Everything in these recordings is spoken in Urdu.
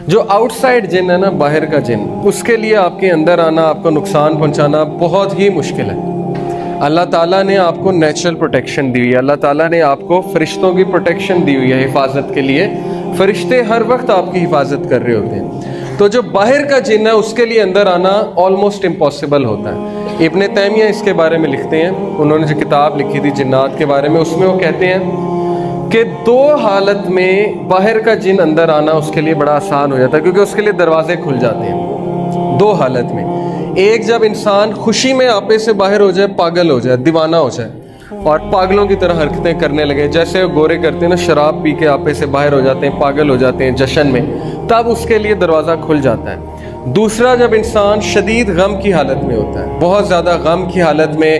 جو آؤٹ سائڈ جن ہے نا، باہر کا جن، اس کے لیے آپ کے اندر آنا، آپ کو نقصان پہنچانا بہت ہی مشکل ہے۔ اللہ تعالیٰ نے آپ کو نیچرل پروٹیکشن دی ہوئی ہے، اللہ تعالیٰ نے آپ کو فرشتوں کی پروٹیکشن دی ہوئی ہے حفاظت کے لیے، فرشتے ہر وقت آپ کی حفاظت کر رہے ہوتے ہیں۔ تو جو باہر کا جن ہے اس کے لیے اندر آنا آلموسٹ امپاسبل ہوتا ہے۔ ابن تیمیہ اس کے بارے میں لکھتے ہیں، انہوں نے جو کتاب لکھی تھی جنات کے بارے میں، اس میں وہ کہتے ہیں کہ دو حالت میں باہر کا جن اندر آنا اس کے لیے بڑا آسان ہو جاتا ہے، کیونکہ اس کے لیے دروازے کھل جاتے ہیں دو حالت میں۔ ایک، جب انسان خوشی میں آپے سے باہر ہو جائے، پاگل ہو جائے، دیوانہ ہو جائے اور پاگلوں کی طرح حرکتیں کرنے لگے، جیسے گورے کرتے ہیں نا، شراب پی کے آپے سے باہر ہو جاتے ہیں، پاگل ہو جاتے ہیں جشن میں، تب اس کے لیے دروازہ کھل جاتا ہے۔ دوسرا، جب انسان شدید غم کی حالت میں ہوتا ہے، بہت زیادہ غم کی حالت میں،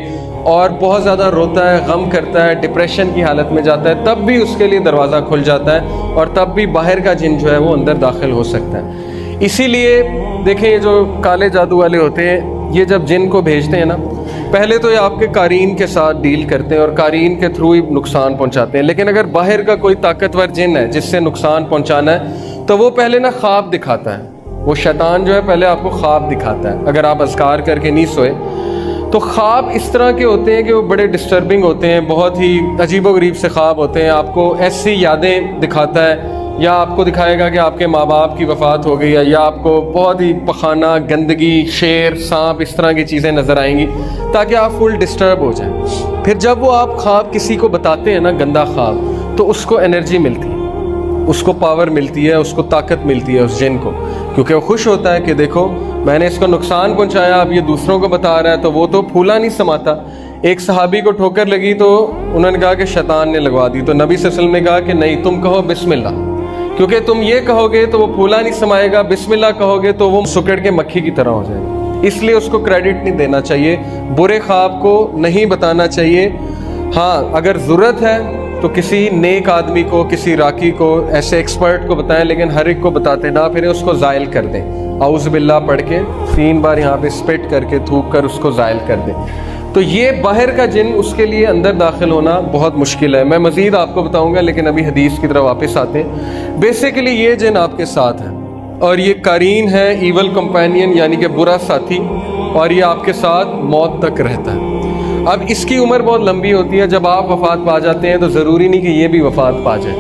اور بہت زیادہ روتا ہے، غم کرتا ہے، ڈپریشن کی حالت میں جاتا ہے، تب بھی اس کے لیے دروازہ کھل جاتا ہے اور تب بھی باہر کا جن جو ہے وہ اندر داخل ہو سکتا ہے۔ اسی لیے دیکھیں، یہ جو کالے جادو والے ہوتے ہیں، یہ جب جن کو بھیجتے ہیں نا، پہلے تو یہ آپ کے قارئین کے ساتھ ڈیل کرتے ہیں اور قارئین کے تھرو ہی نقصان پہنچاتے ہیں، لیکن اگر باہر کا کوئی طاقتور جن ہے جس سے نقصان پہنچانا ہے تو وہ پہلے نا خواب دکھاتا ہے۔ وہ شیطان جو ہے پہلے آپ کو خواب دکھاتا ہے، اگر آپ اذکار کر کے نہیں سوئے تو خواب اس طرح کے ہوتے ہیں کہ وہ بڑے ڈسٹربنگ ہوتے ہیں، بہت ہی عجیب و غریب سے خواب ہوتے ہیں، آپ کو ایسی یادیں دکھاتا ہے، یا آپ کو دکھائے گا کہ آپ کے ماں باپ کی وفات ہو گئی ہے، یا آپ کو بہت ہی پخانہ، گندگی، شیر، سانپ، اس طرح کی چیزیں نظر آئیں گی تاکہ آپ فل ڈسٹرب ہو جائیں۔ پھر جب وہ آپ خواب کسی کو بتاتے ہیں نا، گندا خواب، تو اس کو انرجی ملتی ہے، اس کو پاور ملتی ہے، اس کو طاقت ملتی ہے اس جن کو، کیونکہ وہ خوش ہوتا ہے کہ دیکھو میں نے اس کو نقصان پہنچایا، اب یہ دوسروں کو بتا رہا ہے، تو وہ تو پھولا نہیں سماتا۔ ایک صحابی کو ٹھوکر لگی تو انہوں نے کہا کہ شیطان نے لگوا دی، تو نبی صلی اللہ علیہ وسلم نے کہا کہ نہیں، تم کہو بسم اللہ، کیونکہ تم یہ کہو گے تو وہ پھولا نہیں سمائے گا، بسم اللہ کہو گے تو وہ سکڑ کے مکھی کی طرح ہو جائے گا۔ اس لیے اس کو کریڈٹ نہیں دینا چاہیے، برے خواب کو نہیں بتانا چاہیے۔ ہاں، اگر ضرورت ہے تو کسی نیک آدمی کو، کسی راکی کو، ایسے ایکسپرٹ کو بتائیں، لیکن ہر ایک کو بتاتے نہ پھریں، اس کو زائل کر دیں، اعوذ باللہ پڑھ کے 3 بار یہاں پہ اسپٹ کر کے تھوک کر اس کو زائل کر دیں۔ تو یہ باہر کا جن، اس کے لیے اندر داخل ہونا بہت مشکل ہے۔ میں مزید آپ کو بتاؤں گا، لیکن ابھی حدیث کی طرف واپس آتے ہیں۔ بیسیکلی یہ جن آپ کے ساتھ ہے اور یہ قرین ہے، ایول کمپینین، یعنی کہ برا ساتھی، اور یہ آپ کے ساتھ موت تک رہتا ہے۔ اب اس کی عمر بہت لمبی ہوتی ہے، جب آپ وفات پا جاتے ہیں تو ضروری نہیں کہ یہ بھی وفات پا جائے۔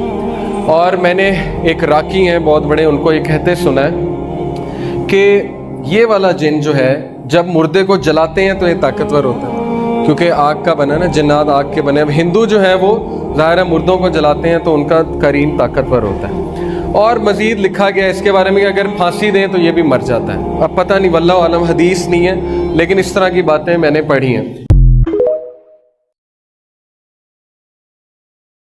اور میں نے ایک راکی ہیں بہت بڑے، ان کو یہ کہتے سنا ہے کہ یہ والا جن جو ہے جب مردے کو جلاتے ہیں تو یہ طاقتور ہوتا ہے، کیونکہ آگ کا بنا نا، جنات آگ کے بنے۔ اب ہندو جو ہے وہ ظاہر ہے مردوں کو جلاتے ہیں تو ان کا قرین طاقتور ہوتا ہے۔ اور مزید لکھا گیا اس کے بارے میں کہ اگر پھانسی دیں تو یہ بھی مر جاتا ہے۔ اب پتہ نہیں، واللہ عالم، حدیث نہیں ہے، لیکن اس طرح کی باتیں میں نے پڑھی ہیں۔